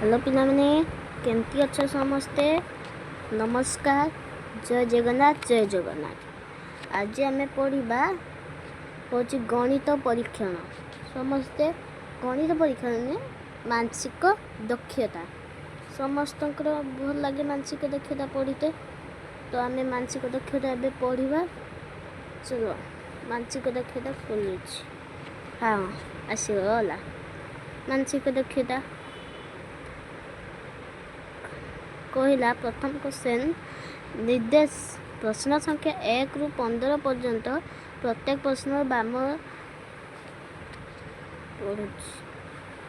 Hello पिलाने केमती अच्छा समस्ते नमस्कार जय जगन्नाथ आज आम पढ़ा हूँ गणित परीक्षण समस्ते गणित परीक्षण में मानसिक दक्षता समस्त भल लगे मानसिक दक्षता पढ़ते तो आम मानसिक दक्षता एवं पढ़ा चलो मानसिक दक्षता खोल हाँ आसगला मानसिक दक्षता कहला प्रथम क्वेश्चन निर्देश प्रश्न संख्या 1 ରୁ 15 पर्यंत प्रत्येक प्रश्न बाम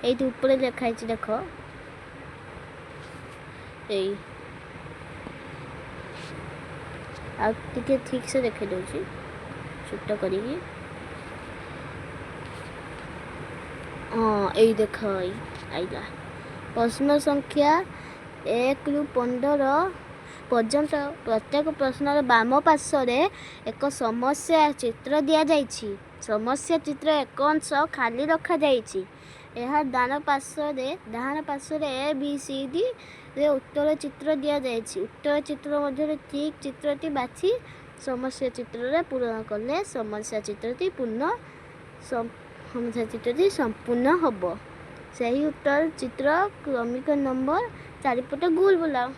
ये ऊपर लिखाई देख आगे ठीक से देखे दूसरी छोट करी हाँ यही देख आईला प्रश्न संख्या 1 ରୁ 15 पर्यंत प्रत्येक प्रश्नर बाम पार्श्व एक समस्या चित्र दि जाइछि समस्या चित्र एक अंश खाली रखा जाइछि यह डान पार्श्व ए बी सी डी रे उत्तर चित्र दि जाइछि उत्तर चित्र मध्य ठीक चित्रटी बाछि समस्या चित्र रे पूर्ण कले समस्या चित्रटी संपूर्ण हब सही उत्तर चित्र क्रमिक नंबर चारिपटे गोल बुलाओ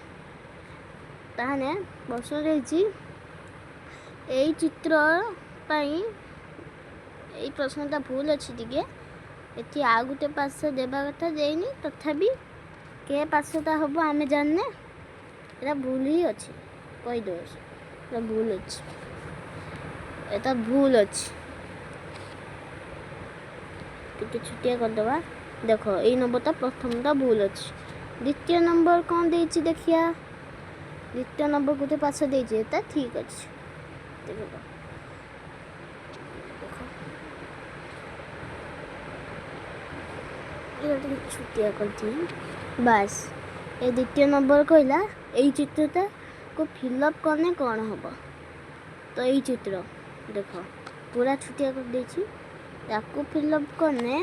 ताहने प्रश्न रही यही चित्र यही प्रश्नटा भूल अच्छी टे ये आ गोटे पार्श्व देवा कथा देनी तथापि के पार्श्वटा हम आम जानने ये भूल ही अच्छे कहीदे भूल अच्छे ये भूल अच्छे टे छुटिया करदे देख ये नंबरटा प्रथमटा भूल अच्छे द्वितीय नंबर कौन देछि देखिया द्वितीय नंबर गोटे पास देछि एटा ठीक अछि देखो ये छुटिया करथि बस ये द्वितीय नंबर कहला एई चित्रटा को फिलअप करने कौन हम तो यही चित्र देख पूरा छुटिया कर देछि ताकू फिलअप करने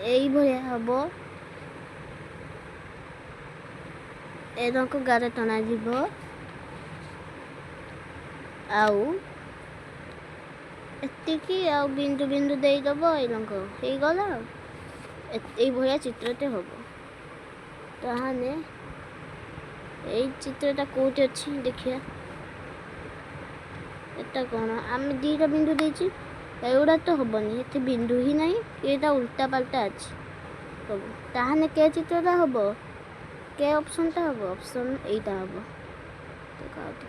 यही भाया हम एरक गार टना जीव एतिकी आ बिंदु बिंदु देदब एरक हो गला ये भाया चित्रटे हम ताहने यही चित्रटा कौटे अच्छी देखिए एटा कौन आम दीटा बिंदु देछि एगुड़ा तो हेनी ये बिंदु ही नहीं ये उल्टा पाल्टा अच्छी सब ताहने के चित्रटा हम के ऑप्शनटा हम ऑप्शन एटा हम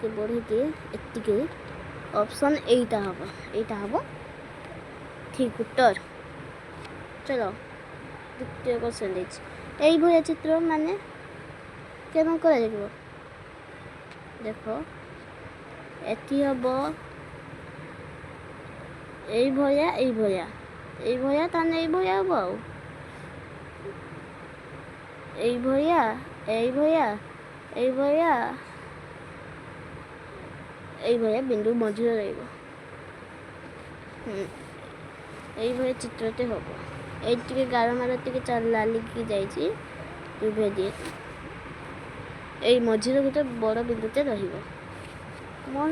तो बढ़ी दिए एतिके ऑप्शन एटा हम ठीक उत्तर चलो द्वितीय क्वेश्चन यही भाया चित्र माने केन कर देख एटी हम यही भया ताने यही भया हम आउ यही भया बिंदु मझे रही यही चित्रटे हम ये गार मार टे लालिकी जाइए दिए यही मझे गोटे बड़ बिंदुटे रोर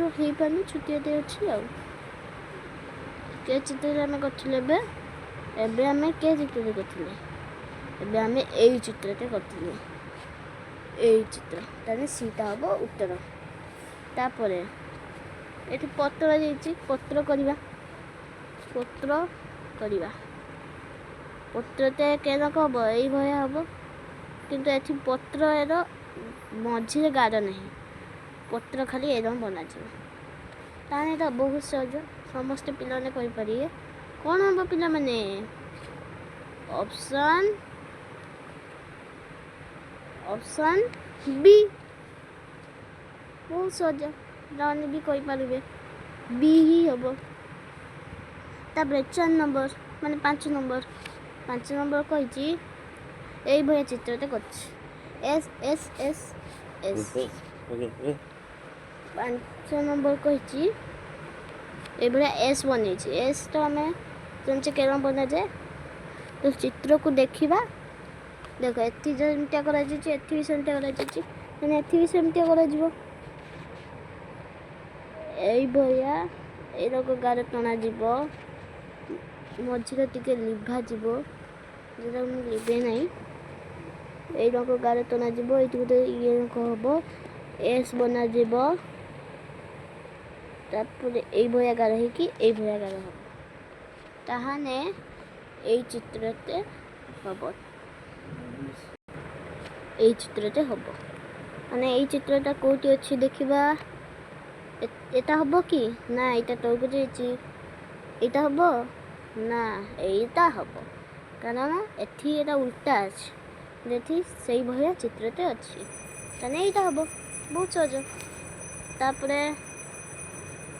हो पानी छुट्टी अच्छी आ के चित्र आम करते आम के चित्र करते आम यही चित्रटे करते यही चित्र ताने सीटा हम उत्तर तापर ये पत्र जाइए पत्र करवा पत्रटे केनक हम यही भाया हम किंतु ये पत्र मझे गार नहीं पत्र खाली एरम बना ताने तो बहुत सहज समस्ते पिलाने कहींपारे कौन हम पिला माने ऑप्शन बी बहुत सहज पिलाने भी कहींपारे बी ही हम तापर 4 नंबर माने 5 नंबर कही यही भाया चित्रटे कर S S S S 5 number कही ये एस बन एस तो आम जानचे के बना जाए तो चित्र को देखा देख एति जमिया कर एति भी सेमतिया कर एति भी सेमतिया कर एरक गार टना जीव मझीरे टिके लिभा जीव जोटा मुझे लिभे ना एरक गार टना जीव ये गोटे ये हम एस बना जीव तापर ये गार हो गार हम ताहाने এই চিত্রতে হব এই চিত্রতে হব মানে এই চিত্রটা কোটি আছে দেখিবা এটা হব কি না এটা তলকু যাইছি এটা হব না এইটা হব কারণ এটি এটা উল্টা আছে যেটি সেই ভয়া চিত্রতে আছে তাহলে এইটা হব বহুত সহজ তারপরে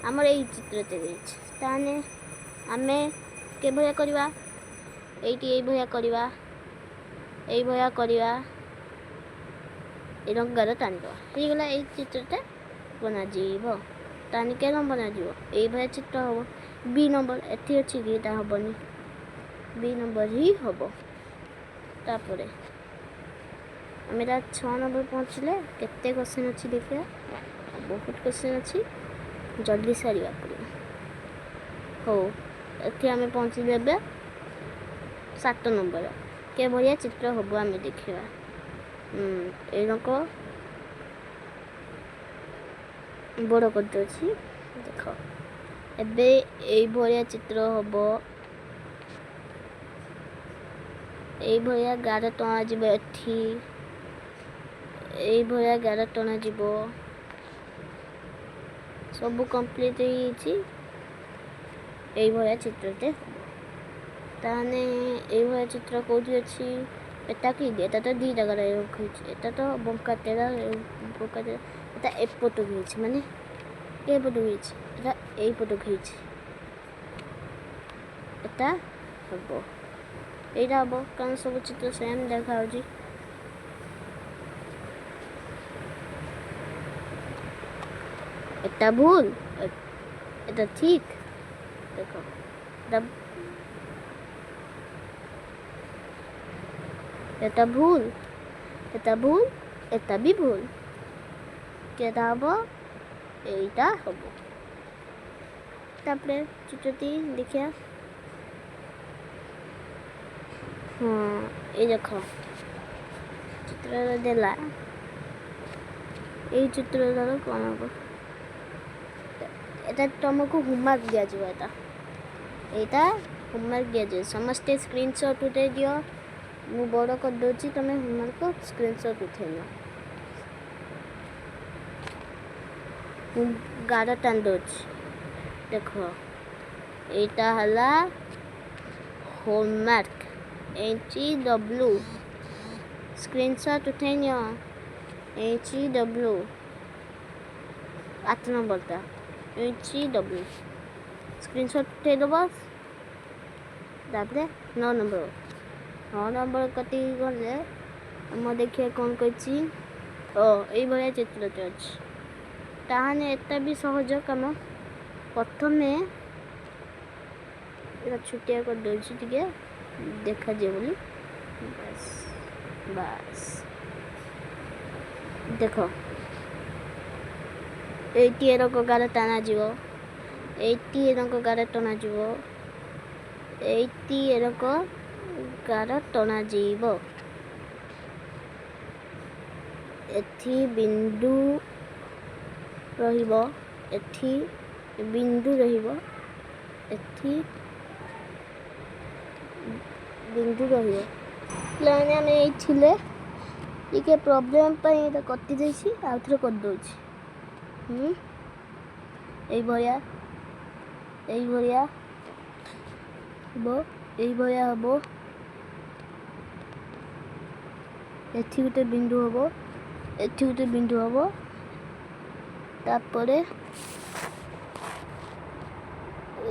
আমার এই চিত্রতে রয়েছে তাহলে আমি কেভয়া করিবা এইটি এই ভয়া করিবা এই রঙ গার টানিবা ହେଇଗଲା এই চিত্রটা বনাଯିବ টানি কে রঙ বনাଯିବ এই ভয়া চিত্র হব বি নম্বর এটি ଅଛି কি এটা হবনি বি নম্বর হি হব তারপরে আমি এটা 6 নম্বর পৌঁছলে কেতে क्वेश्चन ଅଛି ଦେଖିବା ବହୁତ क्वेश्चन ଅଛି जल्दी सारिया पड़िବ हो एठी आमे पहुँची देबे 7 नंबर के भलिया चित्र हबो आमे देखिबा ए नको बड़ कर दछि देख एबे ए भलिया चित्र हबो ए भलिया गार टना जीव एठी ए भलिया गार टना जीव सब कंप्लीट होईछि এই ভয়া চিত্রতে তাহলে এই ভয়া চিত্র কোটি আছে এটা কি এটা তো দুই জায়গায় রয়েছে এটা তো বঙ্কাতেরা এটা এপটো গিয়েছে মানে এই পটো গিয়েছে এটা এই পটো গিয়েছে এটা হব এইটা হব কারণ সব চিত্র সেম দেখা হচ্ছে এটা ভুল এটা ঠিক देखो तब এটা ভুল এটা भी ভুল কেটা হবো এইটা হবো তারপরে চিত্রটি দেখিয়া এই দেখো চিত্রটা দেলা এই চিত্রটা কোন হবো এটা तुमको होमवर्क दिया जाए এটা होमवर्क दिया जाए समस्ते स्क्रीनशॉट उठे दियो मु बड़ कर दोची तमे होमवर्क को स्क्रीनशॉट उठे लो मु गाड़ा टान दोची देखो एटा हला होमवर्क HW स्क्रीनशॉट उठे नियो HW 8 नंबर ता HW स्क्रीनशॉट उठे दो बस तापरे 9 नंबर कति गले हम देखिए कौन कछि ओ एई भया चित्रते अछि ताहाने एटा भी सहज काम प्रथमे एटा छुटिया कर दोछि टिके देखा जे बोली बस देखो এইটি এরক গারে টানা যাব এইটি এরক গারে টানা যাব এইটি এরক গারে টানা যাব এটি বিন্দু রহিব এটি বিন্দু রহিব এটি বিন্দু রহিব প্লানে আমি এই ছিলে টিকে প্রবলেম পাই এটা কটি যাইছি আউথরে কর দউছি এই ভয়া হব এটি গোটে বিন্দু হব তারপরে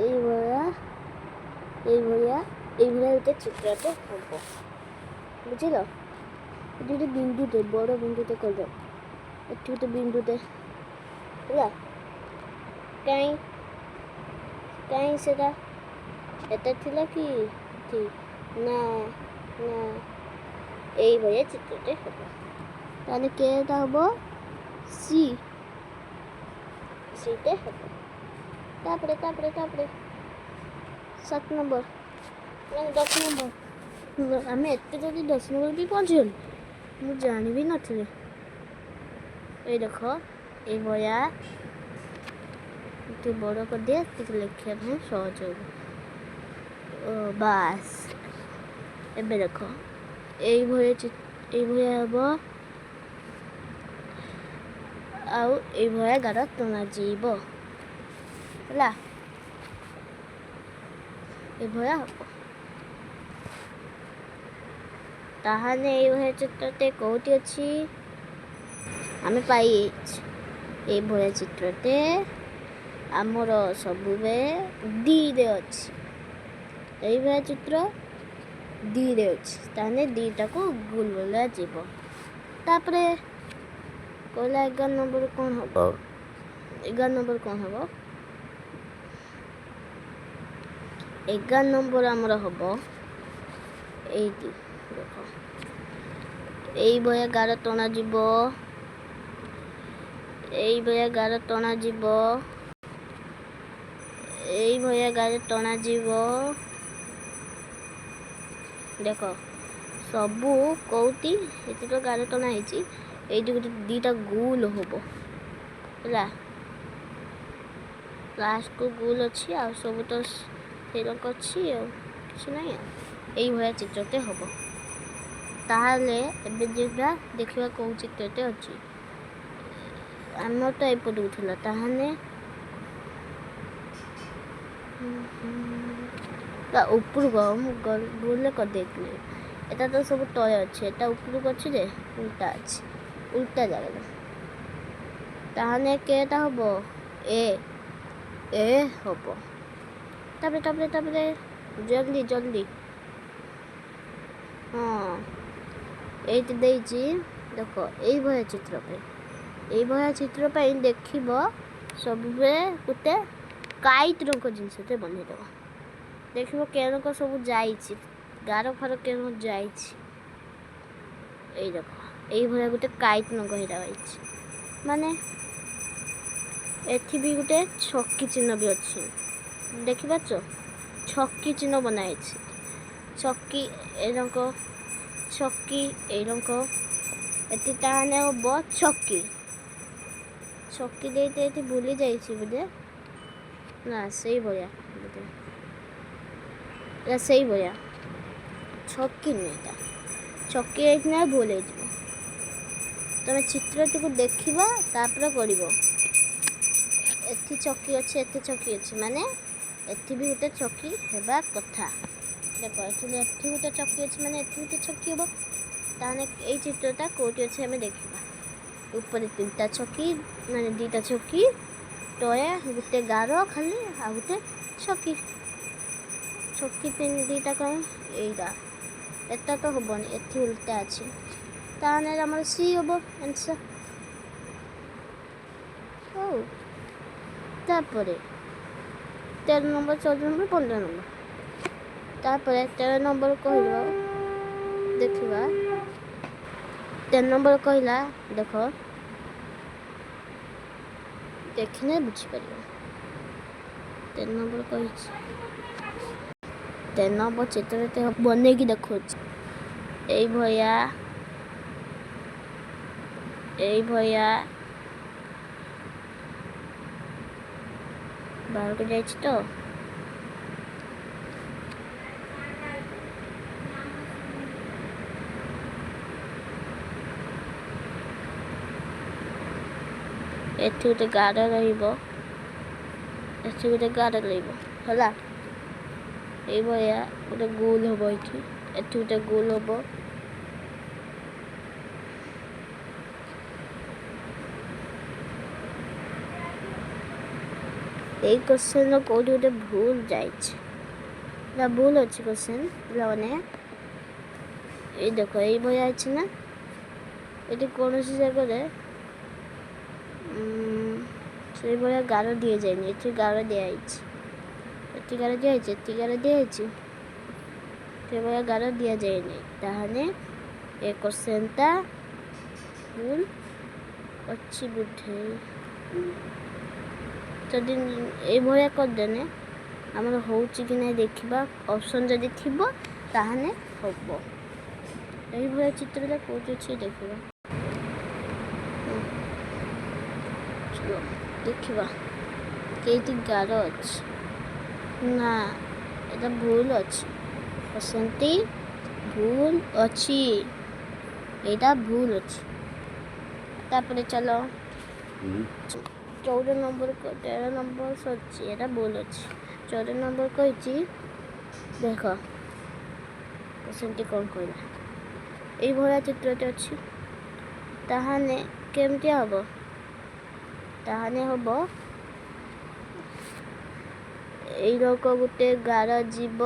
এই ভয়া গোটে চিত্রতে হব বুঝিল এটি গোটে বিন্দুতে বড় বিন্দুতে করব এটি গোটে বিন্দুতে ହେଲା କାଇଁ ସେଟା ଏଟା ଥିଲା କି ଠିକ୍ না না এইভাবে চিত্রটি হবে। তাহলে কেটা হবো সি, সিতে হবে। তারপরে 7 নম্বর ମାନେ 10 নম্বର। ଆମେ ଏତେ ଜଲ୍ଦି 10 নম্বର ବି ପହଞ୍ଚିଗଲୁ, ମୁଁ ଜାଣିବି ନଥିଲି। ଏଇ ଦେଖ ଏଇଭଳିଆ ଟିକେ ବଡ଼ କରିଦିଏ, ଟିକେ ଲେଖିବା ପାଇଁ ସହଜ ହେବ। ବାସ୍ ଏବେ ଦେଖ এইଭଳିଆ ହେବ, ଆଉ এইଭଳିଆ ଗାର ଟଣାଯିବ ହେଲା, ଏଇଭଳିଆ ହେବ। ତାହେଲେ এইଭଳିଆ ଚିତ୍ରଟେ କେଉଁଠି ଅଛି? ଆମେ ପାଇଯାଇଛୁ এইଭଳିଆ ଚିତ୍ରଟେ ଆମର ସବୁବେଳେ Dରେ ଅଛି। এইଭଳିଆ ଚିତ୍ର Dରେ ଅଛି, ତାହେଲେ Dଟାକୁ ଗୋଲ ବୋଲାଯିବ। ତାପରେ କହିଲା 11 ନମ୍ବର କ'ଣ ହେବ? 11 ନମ୍ବର କ'ଣ ହେବ? 11 ନମ୍ବର ଆମର ହେବ ଏଇଠି ଦେଖ, এইଭଳିଆ ଗାର ଟଣାଯିବ, এইଭଳିଆ ଗାର ଟଣାଯିବ, এইଭଳିଆ ଗାର ଟଣାଯିବ। ଦେଖ ସବୁ କେଉଁଠି ଏତିକ ଗାର ଟଣା ହେଇଛି, ଏଇଠି ଗୋଟେ ଦୁଇଟା ଗୋଲ ହେବ ହେଲା, ଲାଷ୍ଟକୁ ଗୋଲ ଅଛି, ଆଉ ସବୁ ତ ସେରକ ଅଛି, ଆଉ କିଛି ନାହିଁ। ଆଉ এইଭଳିଆ ଚିତ୍ରଟେ ହେବ। ତାହେଲେ ଏବେ ଯିବା ଦେଖିବା କେଉଁ ଚିତ୍ରଟେ ଅଛି। ଆମର ତ ଏପଟକୁ ଥିଲା, ତାହେଲେ ତା ଉପରକୁ ମୁଁ ଭୁଲରେ କରିଦେଇଥିଲି। ଏଟା ତ ସବୁ ତଳେ ଅଛି, ଏଟା ଉପରକୁ ଅଛି ଯେ ଉଲ୍ଟା ଅଛି, ଉଲ୍ଟା ଜାଗାରେ। ତାହେଲେ କେଟା ହେବ? ଏ ହେବ। ତାପରେ ଜଲ୍ଦି ହଁ ଏଇଠି ଦେଇଛି ଦେଖ, এইଭଳିଆ ଚିତ୍ର ପାଇଁ ଦେଖିବ ସବୁବେଳେ ଗୋଟେ କାଇଟ୍ ରଙ୍ଗ ଜିନିଷଟେ ବନେଇଦେବ। ଦେଖିବ କେରକ ସବୁ ଯାଇଛି, ଗାର ଫାର କେରକ ଯାଇଛି। ଏଇ ଦେଖ এইଭଳିଆ ଗୋଟେ କାଇଟ୍ ରଙ୍ଗ ହେଇଟା ହେଇଛି, ମାନେ ଏଠି ବି ଗୋଟେ ଛକି ଚିହ୍ନ ବି ଅଛି, ଦେଖିପାରୁଛ? ଛକି ଚିହ୍ନ ବନା ହେଇଛି, ଛକି ଏ ରଙ୍ଗ, ଛକି এই ରଙ୍ଗ, ଏଠି ତାହେଲେ ହେବ ଛକି ଦେଇତେ ଏଠି ଭୁଲି ଯାଇଛି ବୋଧେ, ନା ସେଇଭଳିଆ ବୋଧେ, ସେଇଭଳିଆ ଛକି ନୁହେଁ, ଏଇଟା ଛକି ହେଇଥିଲେ ଭୁଲ ହେଇଯିବ। ତମେ ଚିତ୍ରଟିକୁ ଦେଖିବ ତାପରେ କରିବ। ଏଠି ଛକି ଅଛି, ଏଠି ଛକି ଅଛି, ମାନେ ଏଠି ବି ଗୋଟେ ଛକି ହେବା କଥା। ଦେଖ ଏଠି ଗୋଟେ ଛକି ଅଛି, ମାନେ ଏଠି ଗୋଟେ ଛକି ହେବ। ତାହେଲେ ଏଇ ଚିତ୍ରଟା କେଉଁଠି ଅଛି ଆମେ ଦେଖିବା। ଉପରେ 3ଟା ଛକି, ମାନେ 2ଟା ଛକି, ତଳେ ଗୋଟେ ଗାର ଖାଲି, ଆଉ ଗୋଟେ ଛକି 2ଟା କ'ଣ ଏଇଟା, ଏଟା ତ ହେବନି, ଏଠି ଉଲ୍ଟା ଅଛି। ତାହେଲେ ଆମର ସି ହେବ ଆନ୍ସର। ହଉ ତାପରେ 13 নম্বর, 14 নম্বର, 15 নম্বର। ତାପରେ 13 নম্বର କହିବ, ଦେଖିବା 13 নম্বର କହିଲା, ଦେଖ ଦେଖିଲେ ବୁଝିପାରିବ। 13 নম্বର କହିଛି, 13 নম্বର ଚିତ୍ରଟେ ବନେଇକି ଦେଖଉଛି। এইଭଳିଆ ବାହାରକୁ ଯାଇଛି ତ, ଏଠି ଗୋଟେ ଗାର ରହିବ, ଏଠି ଗୋଟେ ଗାର ରହିବ ହେଲା। এইଭଳିଆ ଗୋଟେ ଗୋଲ ହେବ, ଏଠି ଗୋଟେ ଗୋଲ ହେବ। এই କୋଶ୍ଚେନ୍ର କେଉଁଠି ଗୋଟେ ଭୁଲ ଯାଇଛି, ନା ଭୁଲ ଅଛି କୋଶ୍ଚେନ୍ ପିଲାମାନେ। ଏଇ ଦେଖ এইଭଳିଆ ଅଛି ନା, ଏଠି କୌଣସି ଜାଗାରେ ସେଇଭଳିଆ ଗାର ଦିଆଯାଇନି, ଏଠି ଗାର ଦିଆହେଇଛି, ଏଠି ଗାର ଦିଆହେଇଛି, ଏଠି ଗାର ଦିଆହେଇଛି, ସେଭଳିଆ ଗାର ଦିଆଯାଏନି। ତାହେଲେ ଏ କୋଶ୍ଚେନଟା ଭୁଲ ଅଛି ବୋଧେ। ଯଦି ଏଇଭଳିଆ କରିଦେଲେ ଆମର ହେଉଛି କି ନାହିଁ ଦେଖିବା। ଅପସନ୍ ଯଦି ଥିବ ତାହେଲେ ହେବ। ଏଇଭଳିଆ ଚିତ୍ରରେ କେଉଁଠି ଅଛି ଦେଖିବା। ଚलो ଦେଖିବା କେଇଟି ଗାର ଅଛି। ନା এটা ভুল ଅଛି। କୋଶ୍ଚେନଟି ଭୁଲ ଅଛି। ଏଇଟା ଭୁଲ ଅଛି। ତାପରେ ଚାଲ 14 ନମ୍ବର 13 ନମ୍ବର ସରିଛି। ଏଇଟା ଭୁଲ ଅଛି। 14 ନମ୍ବର କହିଛି ଦେଖ କୋଶ୍ଚେନଟି କ'ଣ କହିଲା। ଏଇଭଳିଆ ଚିତ୍ରଟି ଅଛି। ତାହେଲେ କେମିତି ହେବ? ତାହେଲେ ହେବ ଏଇ ଲୋକ ଗୋଟେ ଗାର ଯିବ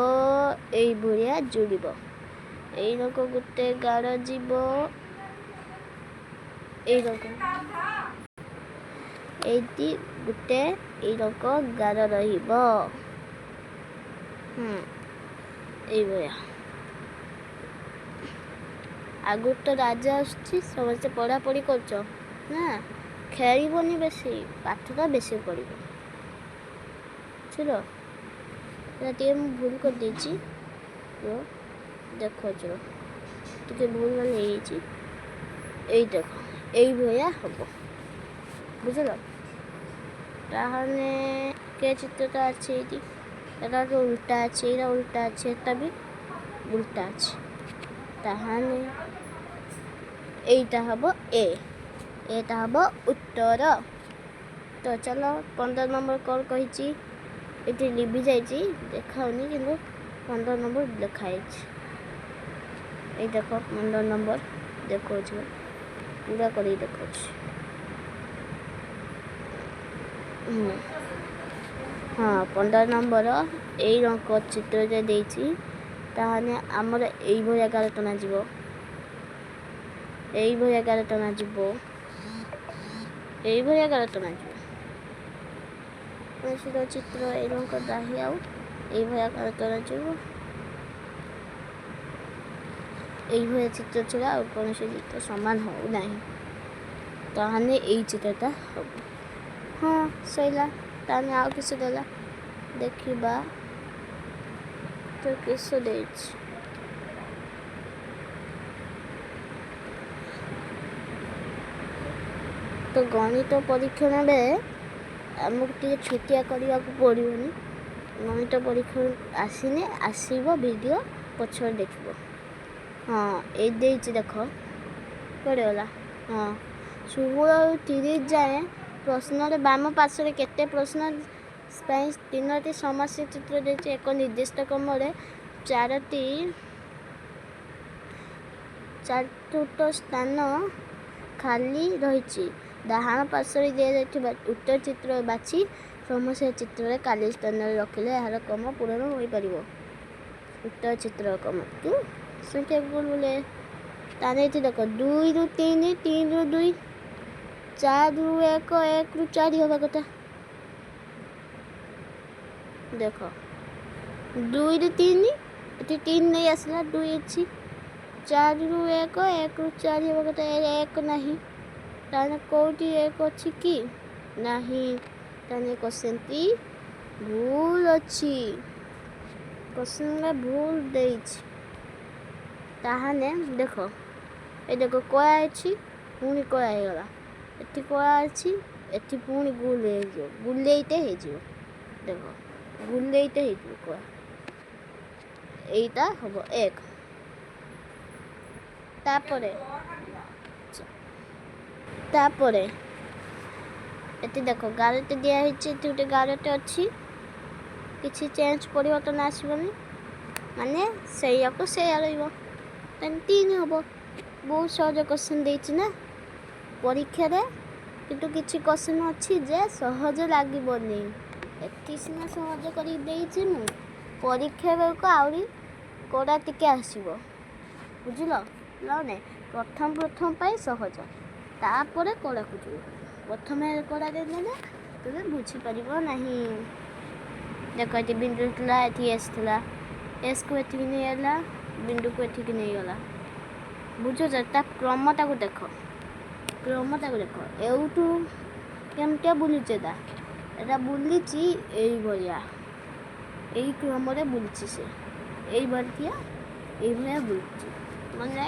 ଏଇଭଳିଆ ଯୋଡ଼ିବ। ଏଇ ଲୋକ ଗୋଟେ ଗାର ଯିବ ଏଇ ଲୋକ ଏଇଠି ଗୋଟେ ଏଇ ଲୋକ ଗାର ରହିବ। ଏଇଭଳିଆ ଆଗରୁ ତ ରାଜା ଆସୁଛି। ସମସ୍ତେ ପଢ଼ାପଢ଼ି କରୁଛ ନା, ଖେଳିବନି ବେଶୀ, ପାଠଟା ବେଶୀ ପଢ଼ିବ। ବୁଝିଲ? এটা ଟିକେ ମୁଁ ଭୁଲ କରିଦେଇଛି। ଦେଖ ଟିକେ ଭୁଲ ମାନେ ହେଇଯାଇଛି। ଏଇ ଦେଖ এইভଳିଆ ହେବ। ବୁଝିଲ? ତାହେଲେ କେ ଚିତ୍ରଟା ଅଛି ଏଇଠି। এটা তো উল্টা আছে, এটা উল্টা আছে, এটা ବି উল্টা আছে। ତାହେଲେ এইটা ହେବ ଏ। ଏଇଟା ହେବ ଉତ୍ତର। ତ ଚାଲ 15 ନମ୍ବର କ'ଣ କହିଛି। ଏଠି ଲିଭି ଯାଇଛି ଦେଖାଉନି, କିନ୍ତୁ 15 ନମ୍ବର ଲେଖାହେଇଛି। ଏଇ ଦେଖ 15 ନମ୍ବର ଦେଖାଉଛି, ପୁରା କରିକି ଦେଖାଉଛି। ହଁ 15 ନମ୍ବର ଏଇ ରଙ୍ଗ ଚିତ୍ରରେ ଦେଇଛି। ତାହେଲେ ଆମର এইଭଳିଆ ଗାର ଟଣାଯିବ। এইଭଳିଆ ଗାର ଟଣାଯିବ। এইଭଳିଆ ଗାର ଟଣାଯିବ। କୌଣସିର ଚିତ୍ର ଏଇ ରଙ୍ଗ ଦାହି ଆଉ এইଭଳିଆ ଗାର ଟଣାଯିବ। এইଭଳିଆ ଚିତ୍ର ଛଡ଼ା ଆଉ କୌଣସି ଚିତ୍ର ସମାନ ହେଉନାହିଁ। ତାହେଲେ ଏଇ ଚିତ୍ରଟା ହେବ। ହଁ ସରିଲା। ତାହେଲେ ଆଉ କିସ ଦେଲା ଦେଖିବା। ତ କିସ ଦେଇଛି ତ ଗଣିତ ପରୀକ୍ଷଣ ବେଳେ ଆମକୁ ଟିକେ ଛୋଟିଆ କରିବାକୁ ପଡ଼ିବନି। ଗଣିତ ପରୀକ୍ଷଣ ଆସିବ ଭିଡ଼ିଓ ପଛରେ ଦେଖିବ। ହଁ ଏଇ ଦେଇଛି ଦେଖ କୁଆଡ଼େ ଗଲା। ହଁ 16ରୁ 30 ଯାଏଁ ପ୍ରଶ୍ନରେ ବାମ ପାର୍ଶ୍ୱରେ କେତେ ପ୍ରଶ୍ନ ପାଇଁ 3ଟି ସମସ୍ୟା ଚିତ୍ର ଦେଇଛି। ଏକ ନିର୍ଦ୍ଦିଷ୍ଟ କ୍ରମରେ 4ଟି ଚତୁର୍ଥ ସ୍ଥାନ ଖାଲି ରହିଛି। ଡାହାଣ ପାର୍ଶ୍ୱରେ ଦିଆଯାଇଥିବା ଉତ୍ତର ଚିତ୍ର ବାଛି ସମସ୍ୟା ଚିତ୍ରରେ ଖାଲି ସ୍ଥାନରେ ରଖିଲେ ଏହାର କ୍ରମ ପୂରଣ ହୋଇପାରିବ। ଉତ୍ତର ଚିତ୍ର କ୍ରମକୁ ସଂଖ୍ୟା ଗୁଣ ବୋଲେ ତାହେଲେ ଏଠି ଦେଖ 2ରୁ 3, 3ରୁ 2, 4ରୁ 1, 1ରୁ 4 ହେବା କଥା। ଦେଖ 2ରୁ 3 ଏଠି 3 ନେଇ ଆସିଲା, 2 ଅଛି। 4ରୁ 1, 1ରୁ 4 ହେବା କଥା। 1 ନାହିଁ। ତାହେଲେ କେଉଁଠି 1 ଅଛି କି? ନାହିଁ। ତାହେଲେ କୋଶ୍ଚେନଟି ଭୁଲ ଅଛି। କୋଶ୍ଚେନଟା ଭୁଲ ଦେଇଛି। ତାହେଲେ ଦେଖ এই ଦେଖ କଳା ଅଛି, ପୁଣି କଳା ହେଇଗଲା। ଏଠି କଳା ଅଛି, ଏଠି ପୁଣି ଗୁଲ ହେଇଯିବ, ଗୁଲେଇଟେ ହେଇଯିବ। ଦେଖ ଗୁଲେଇଟେ ହେଇଯିବ କଳା। এইটা ହେବ 1। ତାପରେ ଏଠି ଦେଖ ଗାରଟେ ଦିଆହେଇଛି, ଏଠି ଗୋଟେ ଗାରଟେ ଅଛି। କିଛି ଚେଞ୍ଜ ପରିବର୍ତ୍ତନ ଆସିବନି, ମାନେ ସେଇଆକୁ ସେଇଆ ରହିବ। ତାହେଲେ 3 ହେବ। ବହୁତ ସହଜ କୋଶ୍ଚେନ ଦେଇଛି ନା ପରୀକ୍ଷାରେ, କିନ୍ତୁ କିଛି କୋଶ୍ଚେନ ଅଛି ଯେ ସହଜ ଲାଗିବନି। ଏଠି ସିନା ସହଜ କରିକି ଦେଇଛି ମୁଁ, ପରୀକ୍ଷା ବେଳକୁ ଆହୁରି କଡ଼ା ଟିକେ ଆସିବ। ବୁଝିଲ? ନହେଲେ ପ୍ରଥମ ପାଇଁ ସହଜ, ତାପରେ କଡ଼ାକୁ ଯିବ। ପ୍ରଥମେ କଡ଼ା ଦେଇଦେଲେ ତୁମେ ବୁଝିପାରିବ ନାହିଁ। ଦେଖ ଏଠି ବିନ୍ଦୁ ଥିଲା, ଏଠି ଏସ୍ ଥିଲା, ଏସ୍କୁ ଏଠିକି ନେଇଗଲା, ବିନ୍ଦୁକୁ ଏଠିକି ନେଇଗଲା। ବୁଝୁଛ? ତା କ୍ରମଟାକୁ ଦେଖ, କ୍ରମଟାକୁ ଦେଖ। ଏଉଠୁ କେମିତିଆ ବୁଲୁଛି ଏଟା ବୁଲିଛି ଏଇଭଳିଆ, ଏଇ କ୍ରମରେ ବୁଲିଛି ସେ, ଏଇଭଳିଆ ବୁଲୁଛି। ମାନେ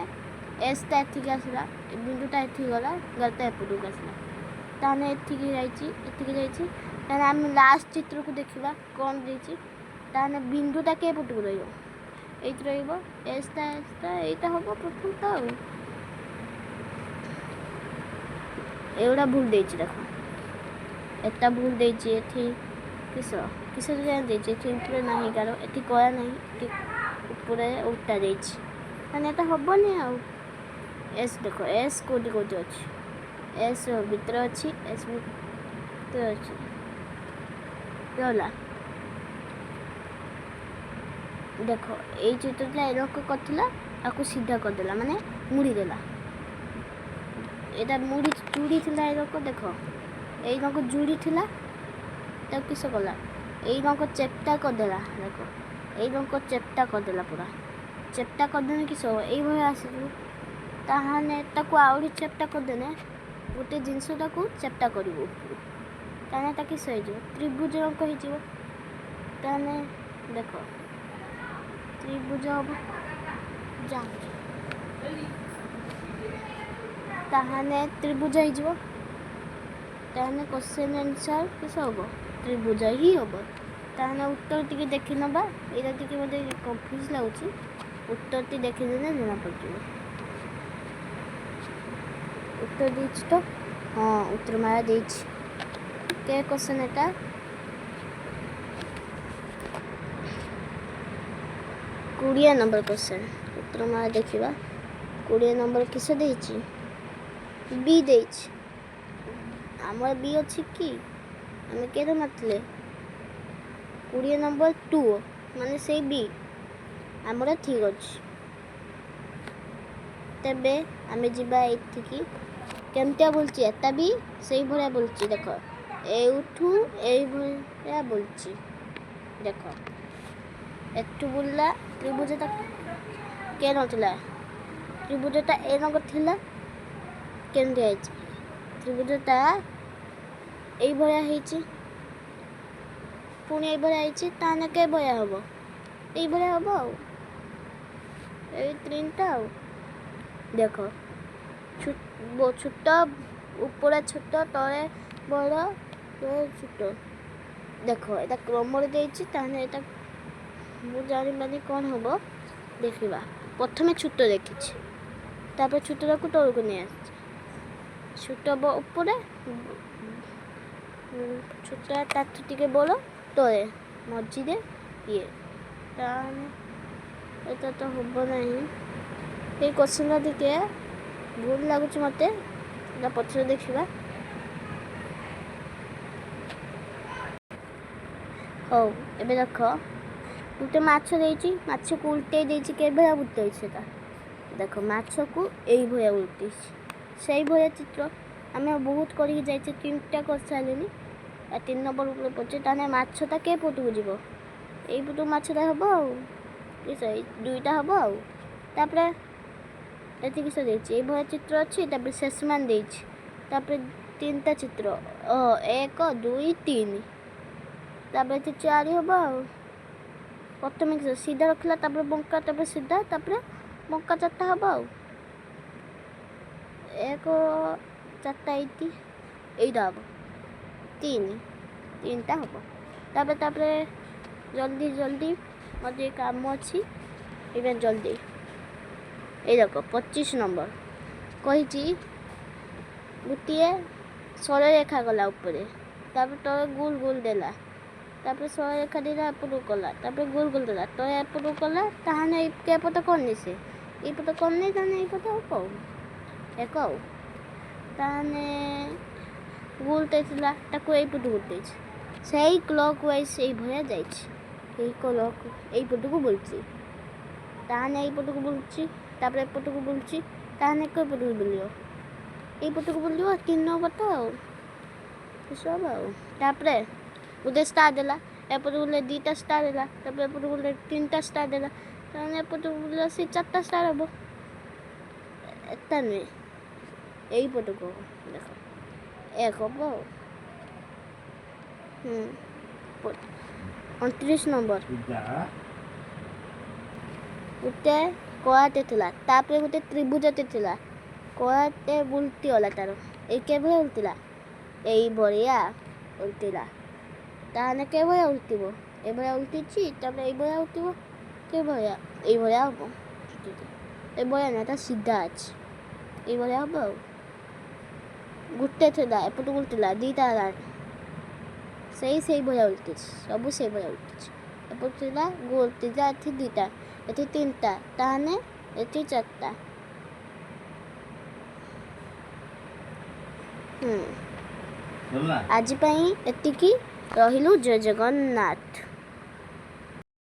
ଏସ୍ଟା ଏଠିକି ଆସିଲା, ବିନ୍ଦୁଟା ଏଠିକି ଗଲା, ଗାଲଟା ଏପଟକୁ ଆସିଲା, ତାହେଲେ ଏଠିକି ଯାଇଛି। ତାହେଲେ ଆମେ ଲାଷ୍ଟ ଚିତ୍ରକୁ ଦେଖିବା କ'ଣ ଦେଇଛି। ତାହେଲେ ବିନ୍ଦୁଟା କେ ପଟକୁ ରହିବ? ଏଇଠି ରହିବ। ଏସ୍ଟା ଏଇଟା ହେବ ପ୍ରଥମତ। ଆଉ ଏଗୁଡ଼ା ଭୁଲ ଦେଇଛି ଦେଖ, ଏଟା ଭୁଲ ଦେଇଛି। ଏଠି କିସ ଦେଇଛି, ଏଠି ଉପରେ ନାହିଁ, କାରଣ ଏଠି କଳା ନାହିଁ, ଏଠି ଉପରେ ଉଲ୍ଟା ଦେଇଛି। ତାହେଲେ ଏଟା ହେବନି। ଆଉ ଏସ୍ ଦେଖ, ଏସ୍ କେଉଁଠି ଅଛି? ଏସ୍ ଭିତରେ ଅଛି, ରହିଲା। ଦେଖ ଏଇ ଚିତ୍ରଟା ଏରକ କରିଥିଲା, ତାକୁ ସିଧା କରିଦେଲା, ମାନେ ମୁଡ଼ିଦେଲା। ଏଇଟା ଚୁଡ଼ି ଥିଲା ଏରକ। ଦେଖ ଏଇରକ ଜୁଡ଼ି ଥିଲା, ତାକୁ କିସ କଲା? ଏଇରକ ଚେପ୍ଟା କରିଦେଲା। ଦେଖ ଏଇରକ ଚେପ୍ଟା କରିଦେଲା, ପୁରା ଚେପ୍ଟା କରିଦେଲେ କିସ ହେବ? ଏଇଭଳିଆ ଆସିଯିବ। ତାହେଲେ ତାକୁ ଆହୁରି ଚେପ୍ଟା କରିଦେଲେ, ଗୋଟେ ଜିନିଷଟାକୁ ଚେପ୍ଟା କରିବ ଉପରୁ, ତାହେଲେ ତା କିସ ହେଇଯିବ? ତ୍ରିଭୁଜ ଅଙ୍କ ହେଇଯିବ। ତାହେଲେ ଦେଖ ତ୍ରିଭୁଜ ହେବ। ତାହେଲେ ତ୍ରିଭୁଜ ହେଇଯିବ। ତାହେଲେ କ୍ୱେଶ୍ଚନ୍ ଆନ୍ସର୍ କିସ ହେବ? ତ୍ରିଭୁଜ ହିଁ ହେବ। ତାହେଲେ ଉତ୍ତର ଟିକେ ଦେଖି ନେବା। ଏଇଟା ଟିକେ ମୋତେ କନଫ୍ୟୁଜ୍ ଲାଗୁଛି। ଉତ୍ତରଟି ଦେଖିଦେଲେ ଜଣାପଡ଼ିଯିବ। ଉତ୍ତର ଦେଇଛି ତ? ହଁ, ଉତ୍ତର ମାରା ଦେଇଛି। କେ କ୍ୱେଶ୍ଚନ୍ ଏଟା? 20 ନମ୍ବର କ୍ୱେଶ୍ଚନ୍। ଉତ୍ତର ମାରା ଦେଖିବା। 20 ନମ୍ବର କିସ ଦେଇଛି? ବି ଦେଇଛି। ଆମର ବି ଅଛି କି? ଆମେ କେତେ ମାରିଥିଲେ? 20 ନମ୍ବର 2, ମାନେ ସେଇ ବି ଆମର ଠିକ୍ ଅଛି। ତେବେ ଆମେ ଯିବା ଏଇଠିକି। କେମିତିଆ ବୁଲୁଛି? ଏଟା ବି ସେଇଭଳିଆ ବୁଲୁଛି। ଦେଖ ଏଇଠୁ ଏଇଭଳିଆ ବୁଲୁଛି। ଦେଖ ଏଠୁ ବୁଲିଲା, ତ୍ରିଭୁଜଟା କେ ନଥିଲା, ତ୍ରିଭୁଜଟା ଏ ରଙ୍ଗ ଥିଲା, କେମିତି ହେଇଛି? ତ୍ରିଭୁଜଟା ଏଇଭଳିଆ ହେଇଛି, ପୁଣି ଏଇଭଳିଆ ହେଇଛି। ତାହେଲେ କେ ଭଳିଆ ହେବ? ଏଇଭଳିଆ ହେବ। ଆଉ ଏଇ ତିନିଟା। ଆଉ ଦେଖ ଛୋଟ, ଉପରେ ଛୋଟ, ତଳେ ବଡ଼, ଛୋଟ। ଦେଖ ଏଇଟା କ୍ରମରେ ଦେଇଛି। ତାହେଲେ ଏଇଟା ମୁଁ ଜାଣିପାରୁନି କ'ଣ ହେବ, ଦେଖିବା। ପ୍ରଥମେ ଛୋଟ ଦେଖିଛି, ତାପରେ ଛୋଟଟାକୁ ତଳକୁ ନେଇ ଆସିଛି। ଛୋଟ ଉପରେ, ଛୋଟ ତାଠୁ ଟିକେ ବଡ଼, ତଳେ, ମଝିରେ ଇଏ। ତାହେଲେ ଏଇଟା ତ ହେବ ନାହିଁ। ଏଇ କ୍ୱେଶ୍ଚନ୍ଟା ଟିକେ ଭୁଲ ଲାଗୁଛି ମୋତେ। ଏଇଟା ପଛରେ ଦେଖିବା। ହଉ, ଏବେ ଦେଖ ଗୋଟେ ମାଛ ଦେଇଛି, ମାଛକୁ ଉଲ୍ଟେଇ ଦେଇଛି। କେଭଳିଆ ଉଲ୍ଟେଇଛି ସେଟା? ଦେଖ ମାଛକୁ ଏଇଭଳିଆ ଉଲ୍ଟେଇଛି। ସେଇଭଳିଆ ଚିତ୍ର ଆମେ ବହୁତ କରିକି ଯାଇଛେ, 3ଟା କରିସାରିଲେଣି। 3 ନମ୍ବର ଉପରେ ପଡ଼ିଛି। ତାହେଲେ ମାଛଟା କେ ପଟକୁ ଯିବ? ଏଇପଟୁ ମାଛଟା ହେବ। ଆଉ କିସ ଏଇ 2ଟା ହେବ। ଆଉ ତାପରେ ଏଠି କିସ ଦେଇଛି? ଏଇଭଳିଆ ଚିତ୍ର ଅଛି। ତାପରେ ଶେଷମାନ ଦେଇଛି। ତାପରେ 3ଟା ଚିତ୍ର, 1 2 3। ତାପରେ ଏଠି 4 ହେବ। ଆଉ ପ୍ରଥମେ କିସ ସିଧା ରଖିଲା, ତାପରେ ବଙ୍କା, ତାପରେ ସିଧା, ତାପରେ ବଙ୍କା 4ଟା ହେବ। ଆଉ 1 4ଟା ଏଇଟା ହେବ। 3ଟା ହେବ। ତାପରେ ଜଲ୍ଦି ମୋର ଟିକେ କାମ ଅଛି। ଏବେ ଜଲ୍ଦି ଏଇ ଦେଖ 25 ନମ୍ବର କହିଛି। ଗୋଟିଏ ସରଳରେଖା ଗଲା ଉପରେ, ତାପରେ ତଳେ ଗୋଲ ଦେଲା, ତାପରେ ସରଳରେଖା ଦିଟା ଏପଟକୁ କଲା, ତାପରେ ଗୋଲ ଦେଲା, ତଳେ ଏପଟକୁ କଲା। ତାହେଲେ ଏପଟ କରିନି ସେ, ଏଇପଟ କରିନି। ତାହେଲେ ଏଇପଟ ହେବ। ଆଉ 1 ଆଉ ତାହେଲେ ଗୋଲଟେ ଥିଲା, ତାକୁ ଏଇପଟକୁ ଦେଇଛି। ସେଇ କ୍ଲକ୍ ୱାଇଜ୍ ସେଇଭଳିଆ ଯାଇଛି। ଏଇପଟକୁ ବୁଲୁଛି। ତାହେଲେ ଏଇପଟକୁ ବୁଲୁଛି, ତାପରେ ଏପଟକୁ ବୁଲୁଛି। ତାହେଲେ କେଉଁପଟକୁ ବୁଲିବ? ଏଇପଟକୁ ବୁଲିବ। 3 ନମ୍ବରଟା। ଆଉ ଏସବୁ। ଆଉ ତାପରେ ଗୋଟେ ଷ୍ଟାର ଦେଲା, ଏପଟକୁ ଗଲେ 2ଟା ଷ୍ଟାର ଦେଲା, ତାପରେ ଏପଟକୁ ଗଲେ 3ଟା ଷ୍ଟାର ଦେଲା। ତାହେଲେ ଏପଟକୁ ବୁଲିଲେ ସେ 4ଟା ଷ୍ଟାର୍ ହେବ। ଏଟା ନୁହେଁ, ଏଇପଟକୁ ଦେଖ 1 ହେବ ଆଉ। 29 ନମ୍ବର ଗୋଟେ କଳାଟେ ଥିଲା, ତାପରେ ଗୋଟେ ତ୍ରିଭୁଜଟେ ଥିଲା। କଳାଟେ ଉଲ୍ଟିଗଲା ତାର। ଏଇ କେଭଳିଆ ଉଲ୍ଟିଲା? ଏଇଭଳିଆ ଉଲ୍ଟିଲା। ତାହେଲେ କେଭଳିଆ ଉଲ୍ଟିବ? ଏଭଳିଆ ଉଲ୍ଟିଛି, ତାପରେ ଏଇଭଳିଆ ଉଲ୍ଟିବ। କେଭଳିଆ? ଏଇଭଳିଆ ହେବ। ଏଭଳିଆ ନା, ଏଟା ସିଧା ଅଛି। ଏଇଭଳିଆ ହେବ ଆଉ। ଗୋଟେ ଥିଲା, ଏପଟକୁ ଉଲ୍ଟିଲା, 2ଟା ହେଲାଣି। ସେଇଭଳିଆ ଉଲ୍ଟିଛି, ସବୁ ସେଇଭଳିଆ ଉଲ୍ଟିଛି। ଏପଟ ଥିଲା, ଉଲ୍ଟିଲା, ଏଠି 2ଟା, ଏଠି 3ଟା, ତାହେଲେ ଏଠି 4ଟା। ଆଜି ପାଇଁ ଏତିକି। ରହିଲୁ। ଜୟ ଜଗନ୍ନାଥ।